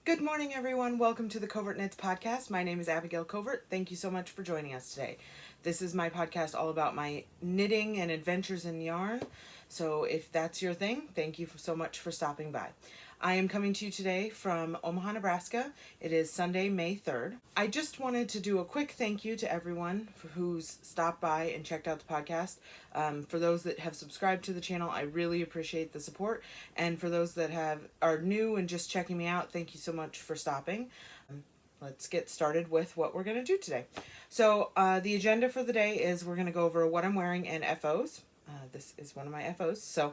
Good morning, everyone. Welcome to the Covert Knits podcast. My name is Abigail Covert. Thank you so much for joining us today. This is my podcast all about my knitting and adventures in yarn. So if that's your thing, thank you so much for stopping by. I am coming to you today from Omaha, Nebraska. It is Sunday, May 3rd. I just wanted to do a quick thank you to everyone who's stopped by and checked out the podcast. For those that have subscribed to the channel, I really appreciate the support. And for those that are new and just checking me out, thank you so much for stopping. Let's get started with what we're going to do today. So the agenda for the day is we're going to go over what I'm wearing in FOs. This is one of my FOs. So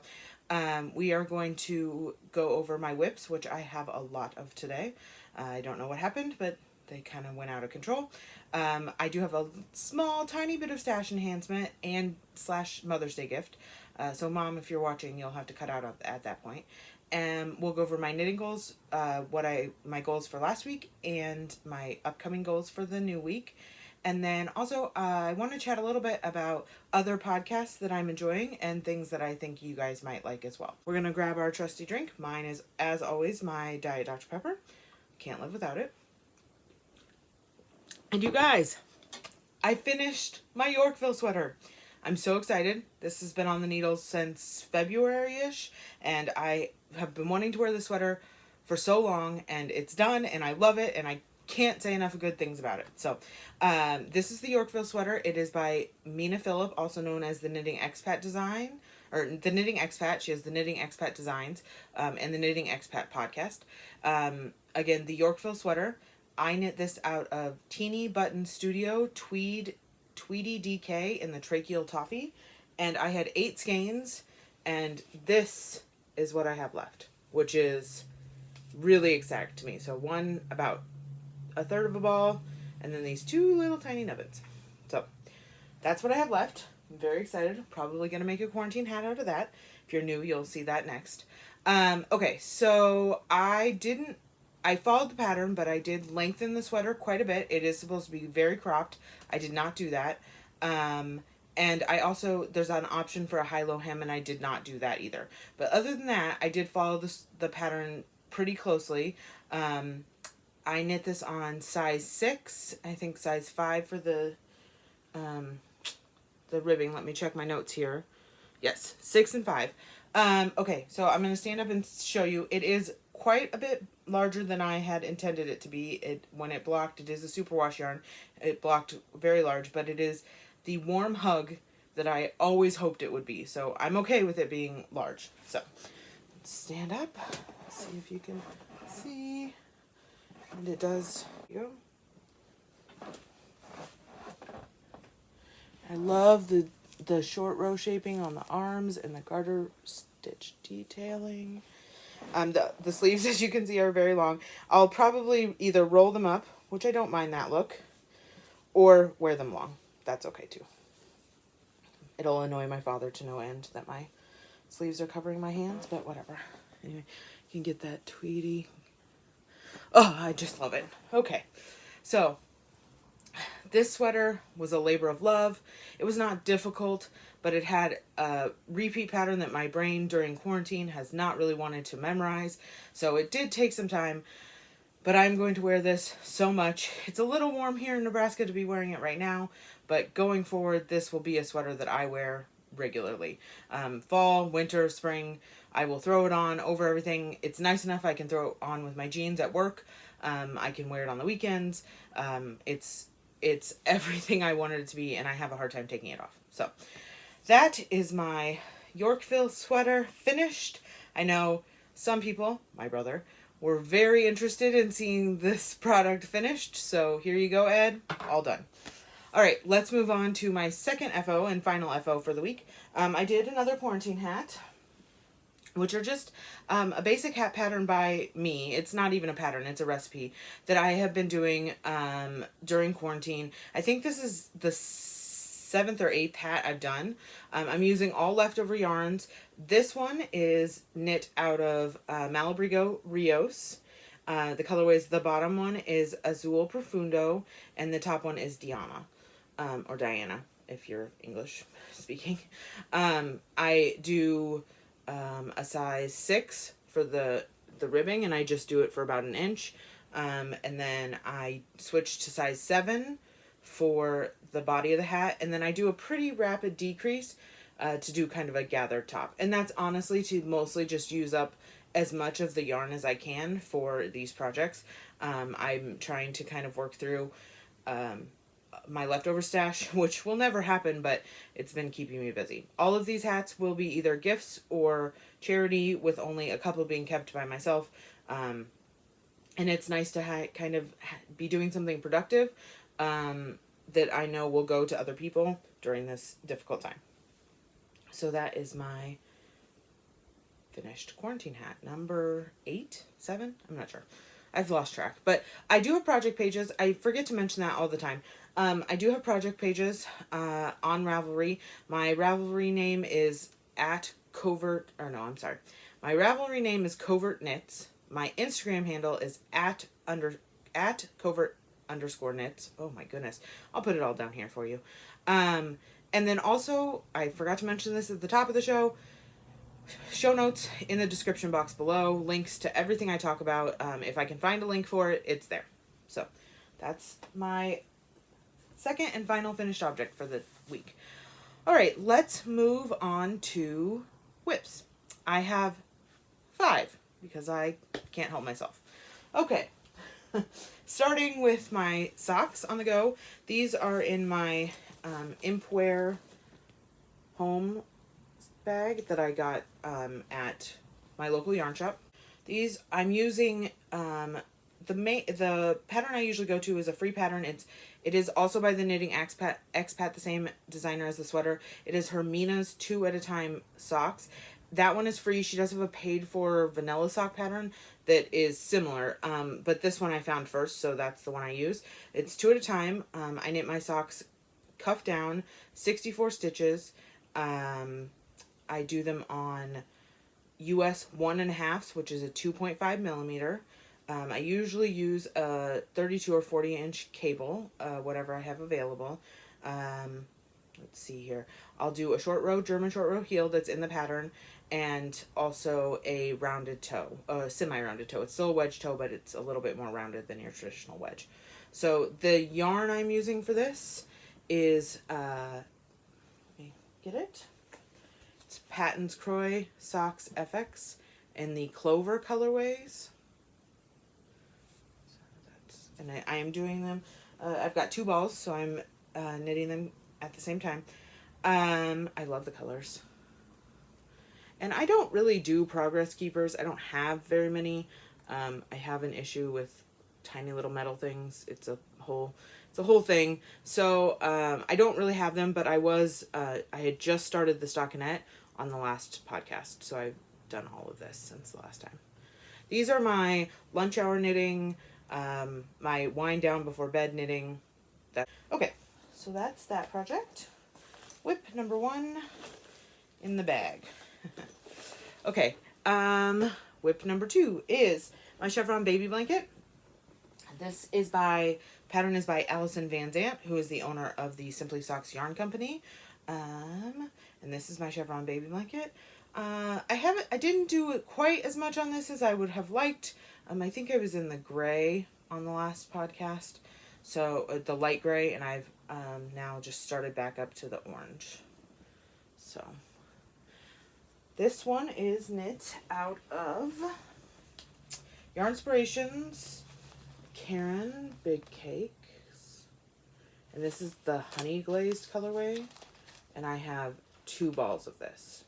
we are going to go over my whips, which I have a lot of today. I don't know what happened, but they kind of went out of control. I do have a small, tiny bit of stash enhancement and / Mother's Day gift. So Mom, if you're watching, you'll have to cut out at that point. And we'll go over my knitting goals, my goals for last week and my upcoming goals for the new week. And then also, I want to chat a little bit about other podcasts that I'm enjoying and things that I think you guys might like as well. We're going to grab our trusty drink. Mine is, as always, my Diet Dr. Pepper. Can't live without it. And you guys, I finished my Yorkville sweater. I'm so excited. This has been on the needles since February-ish, and I have been wanting to wear this sweater for so long, and it's done, and I love it, and I can't say enough good things about it. So this is the Yorkville sweater. It is by Mina Philipp, also known as the Knitting Expat Design, or the Knitting Expat. She has the Knitting Expat Designs and the Knitting Expat podcast. Again, the Yorkville sweater. I knit this out of Teeny Button Studio Tweedy DK in the Treacle Toffee, and I had 8 skeins, and this is what I have left, which is really exact to me. So one about a third of a ball, and then these 2 little tiny nubbins. So that's what I have left. I'm very excited. Probably going to make a quarantine hat out of that. If you're new, you'll see that next. Okay, so I followed the pattern, but I did lengthen the sweater quite a bit. It is supposed to be very cropped. I did not do that. And I also, there's an option for a high-low hem, and I did not do that either. But other than that, I did follow the pattern pretty closely. I knit this on size 6, I think size 5 for the ribbing. Let me check my notes here. Yes, 6 and 5. Okay, so I'm going to stand up and show you. It is quite a bit larger than I had intended it to be. When it blocked, it is a superwash yarn. It blocked very large, but it is the warm hug that I always hoped it would be. So I'm okay with it being large. So let's stand up, see if you can see. And it does. I love the short row shaping on the arms and the garter stitch detailing. The sleeves, as you can see, are very long. I'll probably either roll them up, which I don't mind that look, or wear them long. That's okay too. It'll annoy my father to no end that my sleeves are covering my hands, but whatever. Anyway, you can get that tweedy. Oh, I just love it. Okay, so this sweater was a labor of love. It was not difficult, but it had a repeat pattern that my brain during quarantine has not really wanted to memorize. So it did take some time, but I'm going to wear this so much. It's a little warm here in Nebraska to be wearing it right now, but going forward, this will be a sweater that I wear regularly. Fall, winter, spring, I will throw it on over everything. It's nice enough I can throw it on with my jeans at work. I can wear it on the weekends. It's everything I wanted it to be, and I have a hard time taking it off. So that is my Yorkville sweater finished. I know some people, my brother, were very interested in seeing this product finished. So here you go, Ed. All done. All right, let's move on to my second FO and final FO for the week. I did another quarantine hat, which are just a basic hat pattern by me. It's not even a pattern, it's a recipe that I have been doing during quarantine. I think this is the 7th or 8th hat I've done. I'm using all leftover yarns. This one is knit out of Malabrigo Rios. The colorways, the bottom one is Azul Profundo, and the top one is Diana, or Diana, if you're English speaking. I do a size 6 for the the ribbing, and I just do it for about an inch. And then I switch to size 7 for the body of the hat, and then I do a pretty rapid decrease to do kind of a gathered top. And that's honestly to mostly just use up as much of the yarn as I can for these projects. I'm trying to kind of work through my leftover stash, which will never happen, but it's been keeping me busy. All of these hats will be either gifts or charity, with only a couple being kept by myself. And it's nice to kind of be doing something productive that I know will go to other people during this difficult time. So that is my finished quarantine hat. Number 8, 7? I'm not sure. I've lost track. But I do have project pages. I forget to mention that all the time. I do have project pages on Ravelry. My Ravelry name is at Covert, or no, I'm sorry. My Ravelry name is Covert Knits. My Instagram handle is at Covert_knits. Oh my goodness. I'll put it all down here for you. And then also, I forgot to mention this at the top of the show. Show notes in the description box below. Links to everything I talk about. If I can find a link for it, it's there. So that's my second and final finished object for the week. All right, let's move on to whips. I have 5 because I can't help myself. Okay, starting with my socks on the go. These are in my Impwear home bag that I got at my local yarn shop. These I'm using the pattern I usually go to is a free pattern. It is also by the Knitting Expat, the same designer as the sweater. It is her Mina's 2 at a time socks. That one is free. She does have a paid for vanilla sock pattern that is similar, but this one I found first, so that's the one I use. It's 2 at a time. I knit my socks cuff down, 64 stitches. I do them on US 1.5, which is a 2.5 millimeter. I usually use a 32 or 40 inch cable, whatever I have available. Let's see here. I'll do a short row, German short row heel that's in the pattern, and also a rounded toe, a semi-rounded toe. It's still a wedge toe, but it's a little bit more rounded than your traditional wedge. So the yarn I'm using for this is, let me get it. It's Patton's Croy Socks FX in the Clover colorways. And I am doing them. I've got 2 balls, so I'm knitting them at the same time. I love the colors. And I don't really do progress keepers. I don't have very many. I have an issue with tiny little metal things. It's a whole thing. So I don't really have them, but I had just started the stockinette on the last podcast, so I've done all of this since the last time. These are my lunch hour knitting, my wind down before bed knitting. Okay, so that's that project. Whip number 1 in the bag. Okay, whip number 2 is my Chevron baby blanket. This is pattern is by Allison Van Zandt, who is the owner of the Simply Socks Yarn Company. And this is my Chevron baby blanket. I didn't do it quite as much on this as I would have liked. I think I was in the gray on the last podcast. So the light gray, and I've now just started back up to the orange. So this one is knit out of Yarn Inspirations, Karen Big Cakes. And this is the honey glazed colorway. And I have 2 balls of this.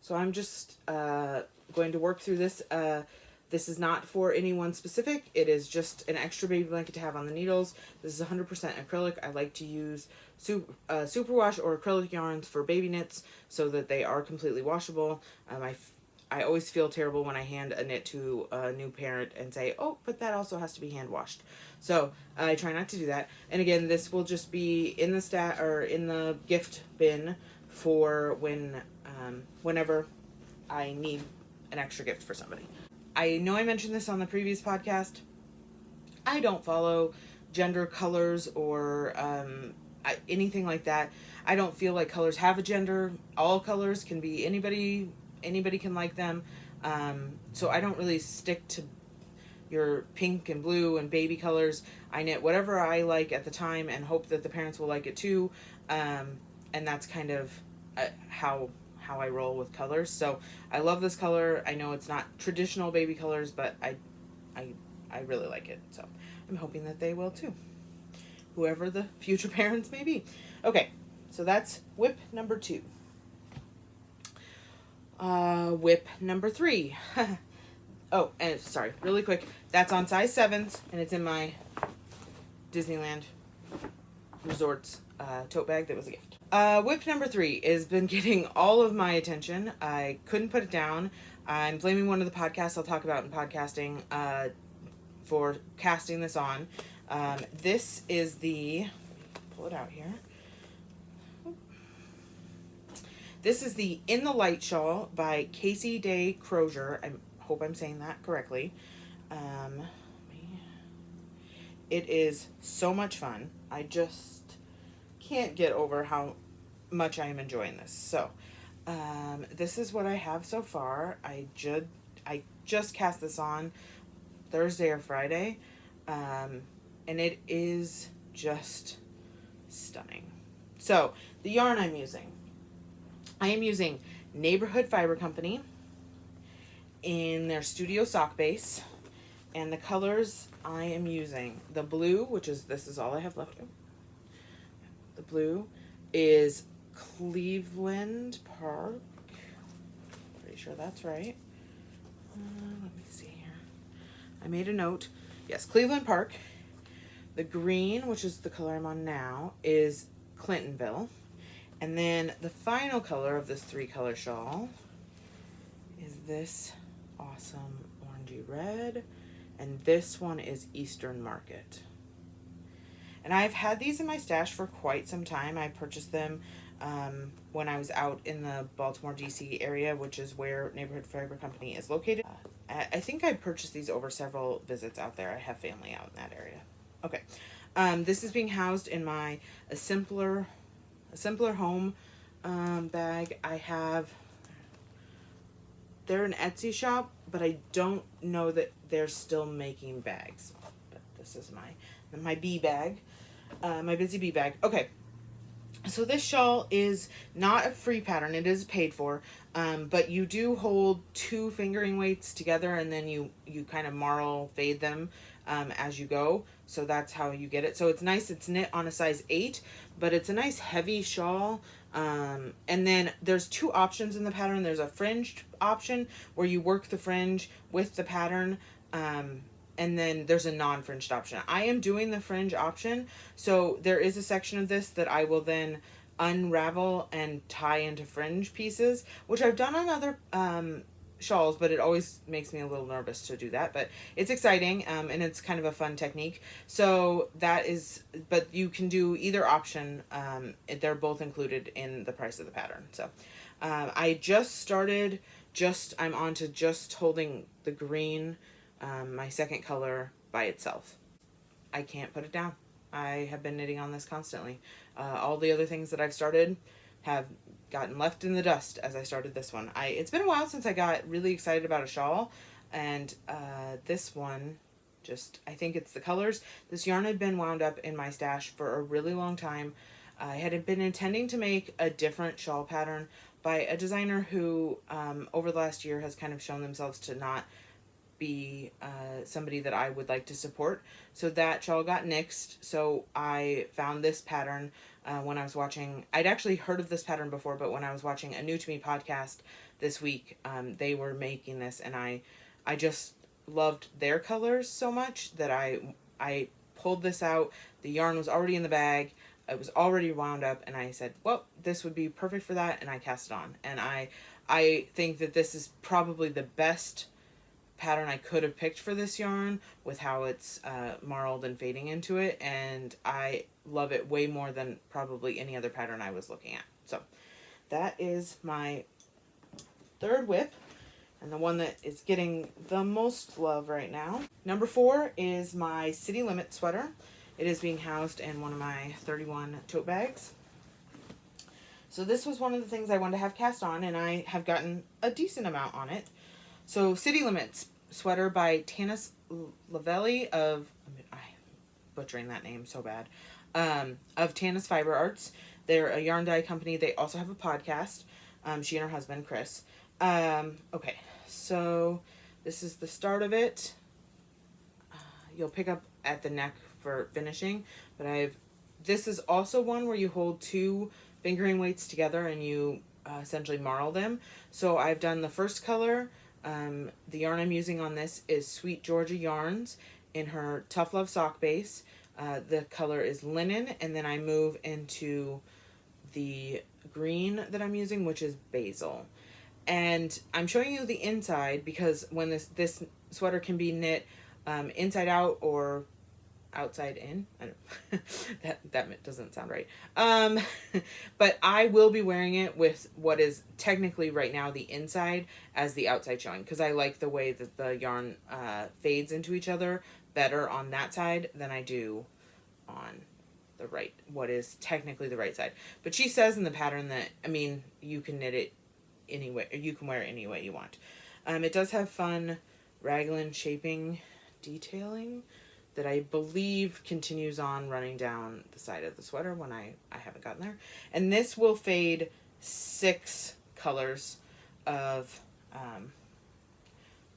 So I'm just going to work through this. This is not for anyone specific. It is just an extra baby blanket to have on the needles. This is 100% acrylic. I like to use superwash or acrylic yarns for baby knits so that they are completely washable. I always feel terrible when I hand a knit to a new parent and say, oh, but that also has to be hand washed. So I try not to do that. And again, this will just be in the in the gift bin for whenever I need an extra gift for somebody. I know I mentioned this on the previous podcast. I don't follow gender colors or anything like that. I don't feel like colors have a gender. All colors can be anybody can like them. So I don't really stick to your pink and blue and baby colors. I knit whatever I like at the time and hope that the parents will like it too. And that's kind of how I roll with colors. So I love this color. I know it's not traditional baby colors, but I really like it. So I'm hoping that they will too, whoever the future parents may be. Okay, so that's whip number 2. Whip number 3. Oh, and sorry, really quick. That's on size 7s, and it's in my Disneyland Resorts tote bag that was a gift. Whip number 3 has been getting all of my attention. I couldn't put it down. I'm blaming one of the podcasts I'll talk about in podcasting for casting this on. This is the... pull it out here. This is the In the Light shawl by Casey Day-Crosier. I hope I'm saying that correctly. It is so much fun. I just can't get over how much I am enjoying this. So, this is what I have so far. I just cast this on Thursday or Friday, and it is just stunning. So, the yarn I'm using. I am using Neighborhood Fiber Company in their Studio Sock Base, and the colors I am using, the blue, this is all I have left. The blue is Cleveland Park. Pretty sure that's right. Let me see here. I made a note. Yes, Cleveland Park. The green, which is the color I'm on now, is Clintonville. And then the final color of this 3-color shawl is this awesome orangey red. And this one is Eastern Market. And I've had these in my stash for quite some time. I purchased them when I was out in the Baltimore, D.C. area, which is where Neighborhood Fiber Company is located. I think I purchased these over several visits out there. I have family out in that area. Okay. This is being housed in my A Simpler Home bag. They're an Etsy shop, but I don't know that they're still making bags. But this is my bee bag, my busy bee bag. Okay, so this shawl is not a free pattern. It is paid for, but you do hold 2 fingering weights together, and then you kind of marl fade them as you go. So that's how you get it. So it's nice. It's knit on a size 8, but it's a nice heavy shawl. And then there's 2 options in the pattern. There's a fringed option where you work the fringe with the pattern. And then there's a non-fringed option. I am doing the fringe option. So there is a section of this that I will then unravel and tie into fringe pieces, which I've done on other shawls, but it always makes me a little nervous to do that. But it's exciting, and it's kind of a fun technique. So that is, but you can do either option. They're both included in the price of the pattern. So I just started, I'm on to just holding the green, my second color by itself. I can't put it down. I have been knitting on this constantly. All the other things that I've started have gotten left in the dust as I started this one. It's been a while since I got really excited about a shawl, and this one, I think it's the colors. This yarn had been wound up in my stash for a really long time. I had been intending to make a different shawl pattern by a designer who over the last year has kind of shown themselves to not be somebody that I would like to support. So that shawl got nixed. So I found this pattern when I was watching. I'd actually heard of this pattern before, but when I was watching a New to Me podcast this week, they were making this, and I just loved their colors so much that I pulled this out. The yarn was already in the bag. It was already wound up, and I said, well, this would be perfect for that, and I cast it on. And I think that this is probably the best pattern I could have picked for this yarn with how it's marled and fading into it, and I love it way more than probably any other pattern I was looking at. So that is my third whip, and the one that is getting the most love right now. Number 4 is my City Limit sweater. It is being housed in one of my 31 tote bags. So this was one of the things I wanted to have cast on, and I have gotten a decent amount on it. So City Limits sweater by Tanis Lavallee of, I'm butchering that name so bad, of Tanis Fiber Arts. They're a yarn dye company. They also have a podcast. She and her husband, Chris. Okay, so this is the start of it. You'll pick up at the neck for finishing, but this is also one where you hold two fingering weights together and you essentially marl them. So I've done the first color. The yarn I'm using on this is Sweet Georgia Yarns in her Tough Love sock base. The color is linen, and then I move into the green that I'm using, which is Basil. And I'm showing you the inside because when this sweater can be knit inside out or outside in. I don't that doesn't sound right. But I will be wearing it with what is technically right now the inside as the outside showing, because I like the way that the yarn fades into each other better on that side than I do on the right, what is technically the right side. But she says in the pattern that, I mean, you can knit it anyway, or you can wear it any way you want. It does have fun raglan shaping detailing that I believe continues on running down the side of the sweater when I haven't gotten there. And this will fade 6 colors of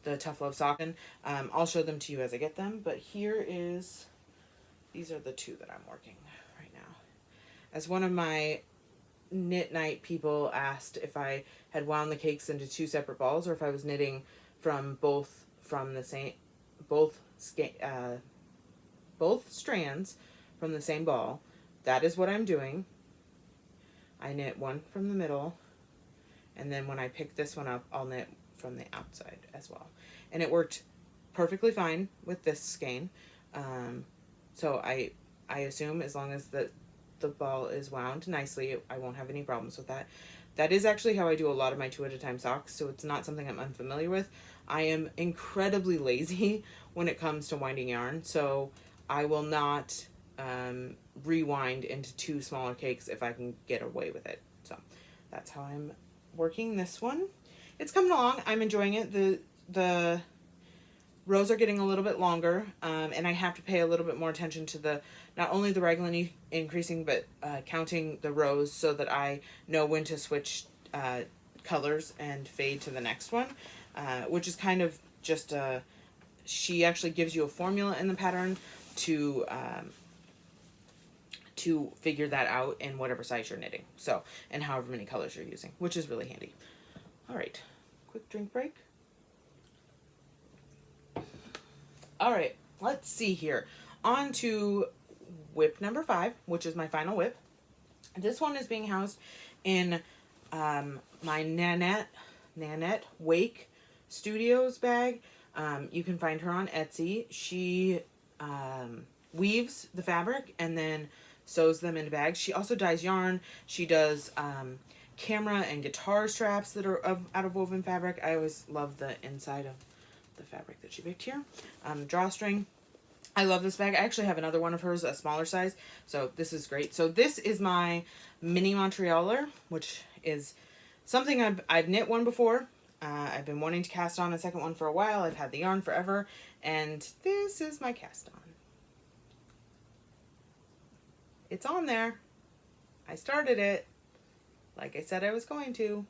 the Tough Love sock. I'll show them to you as I get them, but these are the 2 that I'm working right now. As one of my knit night people asked if I had wound the cakes into 2 separate balls or if I was knitting from both strands from the same ball. That is what I'm doing. I knit one from the middle, and then when I pick this one up, I'll knit from the outside as well. And it worked perfectly fine with this skein. So I assume as long as the ball is wound nicely, I won't have any problems with that. That is actually how I do a lot of my 2 at a time socks, so it's not something I'm unfamiliar with. I am incredibly lazy when it comes to winding yarn, so I will not rewind into 2 smaller cakes if I can get away with it. So that's how I'm working this one. It's coming along. I'm enjoying it. The rows are getting a little bit longer, and I have to pay a little bit more attention to not only the raglan increasing, but counting the rows so that I know when to switch colors and fade to the next one, which is kind of just she actually gives you a formula in the pattern to figure that out in whatever size you're knitting, so, and however many colors you're using, which is really handy. All right, quick drink break. All right, let's see here. On to whip number 5, which is my final whip. This one is being housed in my Nanette Wake Studios bag. You can find her on Etsy. She weaves the fabric and then sews them into bags. She also dyes yarn. She does camera and guitar straps that are out of woven fabric. I always love the inside of the fabric that she picked here. Drawstring. I love this bag. I actually have another one of hers, a smaller size, so this is great. So this is my Mini-Montrealer, which is something I've knit one before. I've been wanting to cast on a second one for a while. I've had the yarn forever, and this is my cast on. It's on there. I started it like I said I was going to,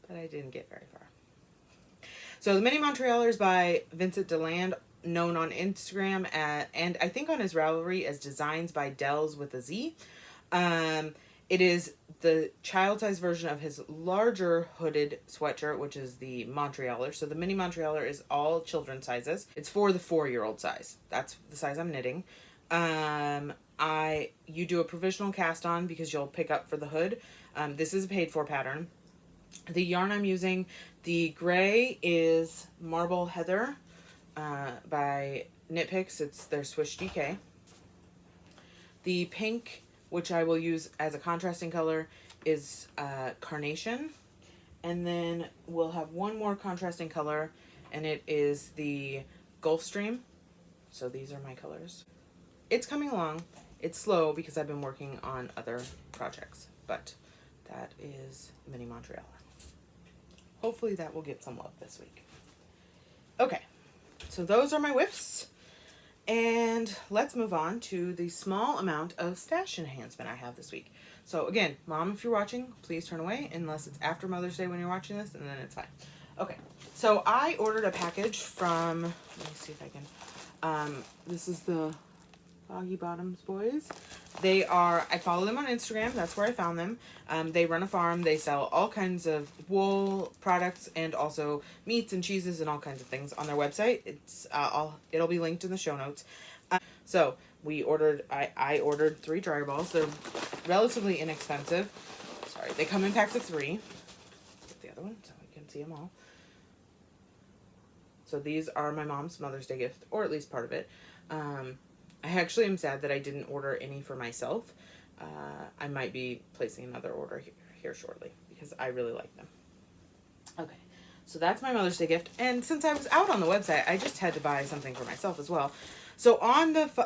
but I didn't get very far. So the Mini-Montrealer is by Vincent Deslandes, known on Instagram and I think on his Ravelry as Designs by Dells with a Z. It is the child-size version of his larger hooded sweatshirt, which is the Montrealer. So the Mini-Montrealer is all children's sizes. It's for the 4-year-old size. That's the size I'm knitting. You do a provisional cast on because you'll pick up for the hood. This is a paid for pattern. The yarn I'm using, the gray is Marble Heather by Knit Picks. It's their Swish DK. The pink, which I will use as a contrasting color, is Carnation. And then we'll have one more contrasting color, and it is the Gulfstream. So these are my colors. It's coming along. It's slow because I've been working on other projects, but that is Mini-Montrealer. hopefully that will get some love this week. Okay, so those are my whiffs. And let's move on to the small amount of stash enhancement I have this week. So again, Mom, if you're watching, please turn away unless it's after Mother's Day when you're watching this, and then it's fine. Okay, so I ordered a package from, let me see if I can, this is the Foggy Bottoms Boys. I follow them on Instagram. That's where I found them. They run a farm. They sell all kinds of wool products and also meats and cheeses and all kinds of things on their website. It'll be linked in the show notes. So I ordered 3 dryer balls. They're relatively inexpensive. Sorry, they come in packs of 3. Get the other one so we can see them all. So these are my mom's Mother's Day gift, or at least part of it. I actually am sad that I didn't order any for myself. I might be placing another order here shortly because I really like them. Okay, so that's my Mother's Day gift. And since I was out on the website, I just had to buy something for myself as well. So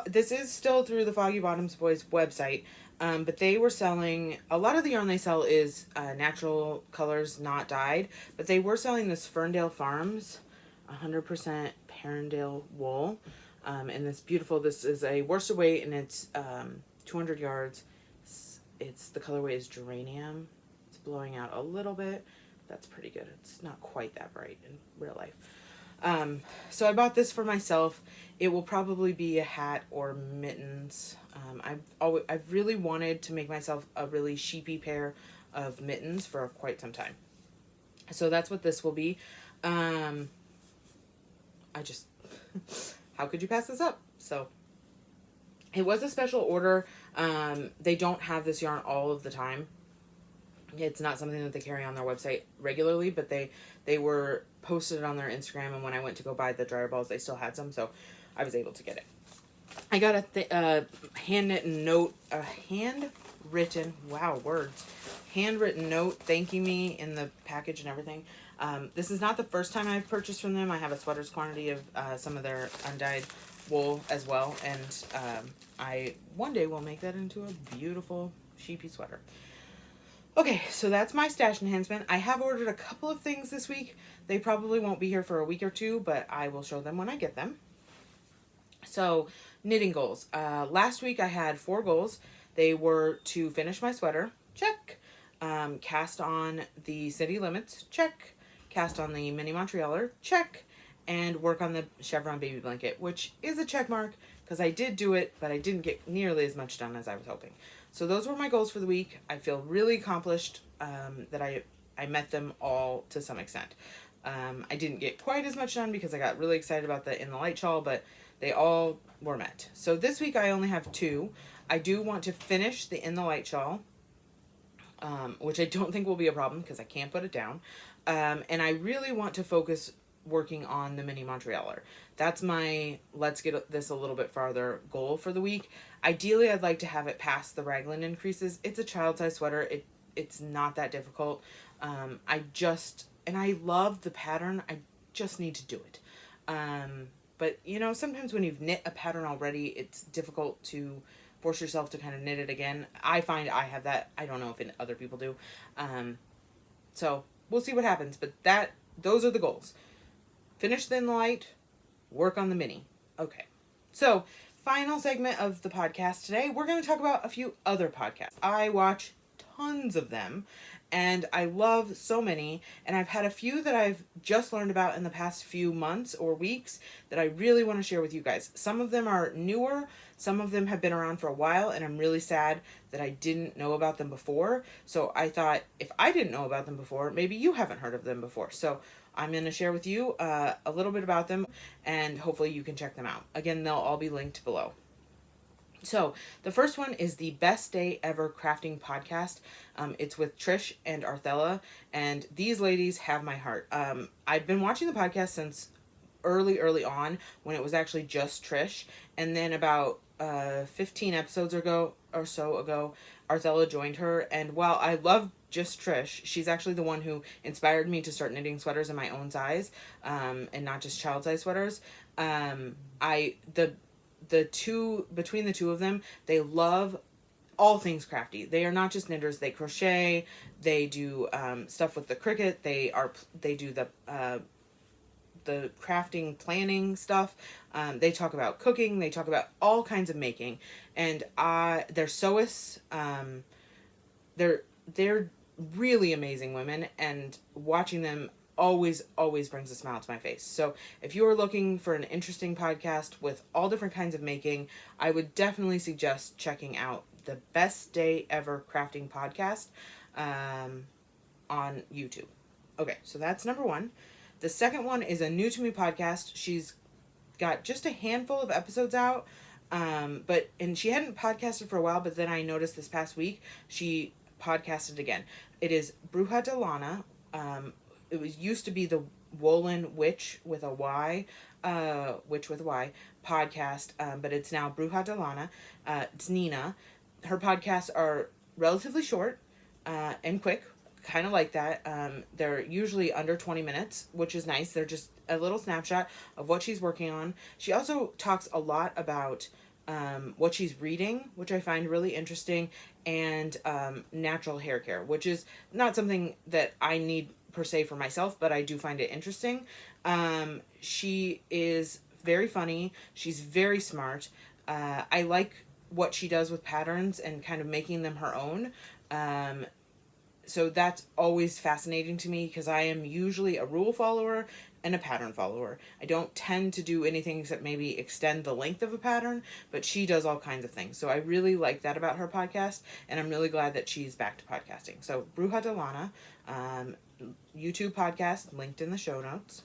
this is still through the Foggy Bottoms Boys website, but they were selling, a lot of the yarn they sell is natural colors, not dyed, but they were selling this Ferndale Farms 100% Perrindale wool. And this is a worsted weight, and it's 200 yards. The colorway is geranium. It's blowing out a little bit. That's pretty good. It's not quite that bright in real life. So I bought this for myself. It will probably be a hat or mittens. I've really wanted to make myself a really sheepy pair of mittens for quite some time. So that's what this will be. How could you pass this up? So it was a special order. They don't have this yarn all of the time. It's not something that they carry on their website regularly, but they were posted on their Instagram, and when I went to go buy the dryer balls, they still had some, so I was able to get it. I got a handwritten note thanking me in the package and everything. This is not the first time I've purchased from them. I have a sweater's quantity of some of their undyed wool as well, and I one day will make that into a beautiful sheepy sweater. Okay, so that's my stash enhancement. I have ordered a couple of things this week. They probably won't be here for a week or two, but I will show them when I get them. So, knitting goals. Last week I had 4 goals. They were to finish my sweater, check. Cast on the city limits, check. Cast on the Mini-Montrealer, check. And work on the Chevron baby blanket, which is a check mark because I did do it, but I didn't get nearly as much done as I was hoping. So those were my goals for the week. I feel really accomplished that I met them all to some extent. I didn't get quite as much done because I got really excited about the In the Light shawl, but they all were met. So this week I only have 2. I do want to finish the In the Light shawl, which I don't think will be a problem because I can't put it down. And I really want to focus working on the Mini-Montrealer. That's my let's get this a little bit farther goal for the week. Ideally, I'd like to have it past the raglan increases. It's a child size sweater. It's not that difficult. I love the pattern. I just need to do it. But you know, sometimes when you've knit a pattern already, it's difficult to force yourself to kind of knit it again. I find I have that. I don't know if other people do. So we'll see what happens. But those are the goals. Finish the In the Light, work on the mini. Okay. So, final segment of the podcast today, we're going to talk about a few other podcasts. I watch tons of them, and I love so many, and I've had a few that I've just learned about in the past few months or weeks that I really want to share with you guys. Some of them are newer, some of them have been around for a while, and I'm really sad that I didn't know about them before. So I thought, if I didn't know about them before, maybe you haven't heard of them before. So I'm going to share with you a little bit about them, and hopefully you can check them out. Again, they'll all be linked below. So the first one is the Best Day Ever Crafting Podcast. It's with Trish and Arthella, and these ladies have my heart. I've been watching the podcast since early on when it was actually just Trish, and then about 15 episodes ago, Arthella joined her, and while I love just Trish, she's actually the one who inspired me to start knitting sweaters in my own size, and not just child size sweaters. Between the two of them, they love all things crafty. They are not just knitters. They crochet. They do stuff with the Cricut. They do the crafting planning stuff. They talk about cooking. They talk about all kinds of making. And they're sewists. They're really amazing women, and watching them always brings a smile to my face. So if you are looking for an interesting podcast with all different kinds of making, I would definitely suggest checking out the Best Day Ever Crafting Podcast on YouTube. Okay, so that's number one. The second one is a new to me podcast. She's got just a handful of episodes out, and she hadn't podcasted for a while, but then I noticed this past week she podcasted again. It is Bruja de Lana. It used to be the Woolen Witch with a Y, podcast, but it's now Bruja de Lana. It's Nina. Her podcasts are relatively short and quick, kind of like that. They're usually under 20 minutes, which is nice. They're just a little snapshot of what she's working on. She also talks a lot about what she's reading, which I find really interesting, and natural hair care, which is not something that I need per se for myself, but I do find it interesting. She is very funny. She's very smart. I like what she does with patterns and kind of making them her own. So that's always fascinating to me, because I am usually a rule follower and a pattern follower. I don't tend to do anything except maybe extend the length of a pattern, but she does all kinds of things. So I really like that about her podcast, and I'm really glad that she's back to podcasting. So Bruja de Lana, YouTube podcast, linked in the show notes.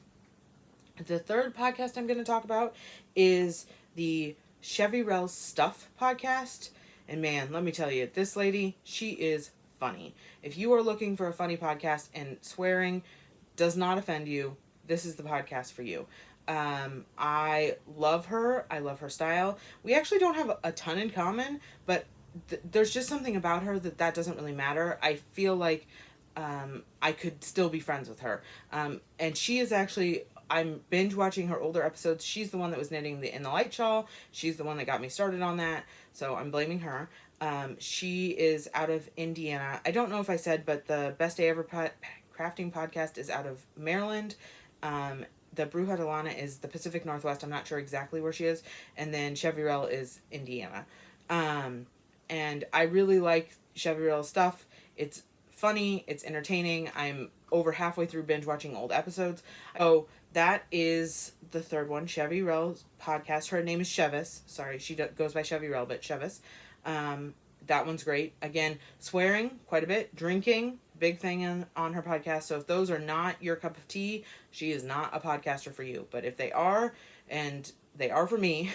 The third podcast I'm going to talk about is the Chevron Stuff podcast. And man, let me tell you, this lady, she is funny. If you are looking for a funny podcast and swearing does not offend you, this is the podcast for you. I love her. I love her style. We actually don't have a ton in common, but there's just something about her that doesn't really matter. I feel like I could still be friends with her. And she is actually, I'm binge watching her older episodes. She's the one that was knitting the In the Light shawl. She's the one that got me started on that. So I'm blaming her. She is out of Indiana. I don't know if I said, but the Best Day Ever Crafting podcast is out of Maryland. The Bruja de Lana is the Pacific Northwest. I'm not sure exactly where she is. And then Chevron is Indiana. And I really like Chevron stuff. It's funny. It's entertaining. I'm over halfway through binge watching old episodes. Oh, that is the third one, Chevron's podcast. Her name is Chevis. Sorry, she goes by Chevron, but Chevis. That one's great. Again, swearing quite a bit, drinking, big thing on her podcast. So if those are not your cup of tea, she is not a podcaster for you. But if they are, and they are for me,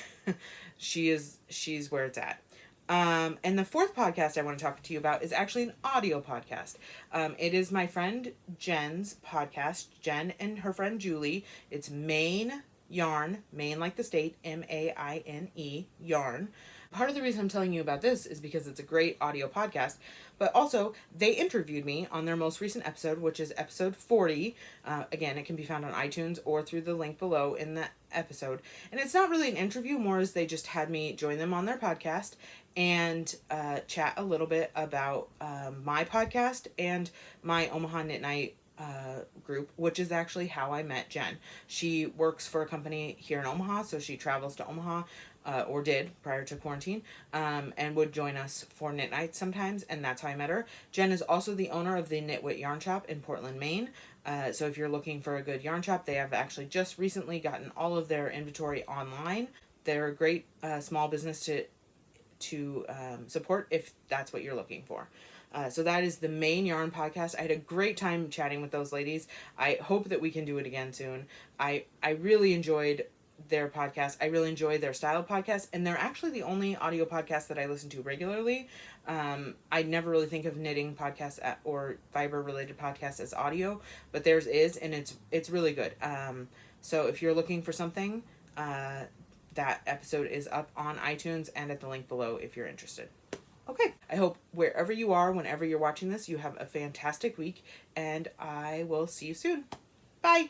she's where it's at. And the fourth podcast I want to talk to you about is actually an audio podcast. It is my friend Jen's podcast. Jen and her friend Julie. It's Maine Yarn, Maine like the state, Maine, Yarn. Part of the reason I'm telling you about this is because it's a great audio podcast, but also they interviewed me on their most recent episode, which is episode 40. Again, it can be found on iTunes or through the link below in the episode. And it's not really an interview, more as they just had me join them on their podcast and chat a little bit about my podcast and my Omaha Knit Night group, which is actually how I met Jen. She works for a company here in Omaha, so she travels to Omaha, or did prior to quarantine, and would join us for knit nights sometimes, and that's how I met her. Jen is also the owner of the Knitwit Yarn Shop in Portland, Maine. So if you're looking for a good yarn shop, they have actually just recently gotten all of their inventory online. They're a great small business to support if that's what you're looking for. So that is the Maine Yarn podcast. I had a great time chatting with those ladies. I hope that we can do it again soon. I really enjoyed their podcast. I really enjoy their style of podcast, and they're actually the only audio podcast that I listen to regularly. I never really think of knitting podcasts or fiber related podcasts as audio, but theirs is, and it's really good. So if you're looking for something, that episode is up on iTunes and at the link below if you're interested. Okay, I hope wherever you are, whenever you're watching this, you have a fantastic week, and I will see you soon. Bye!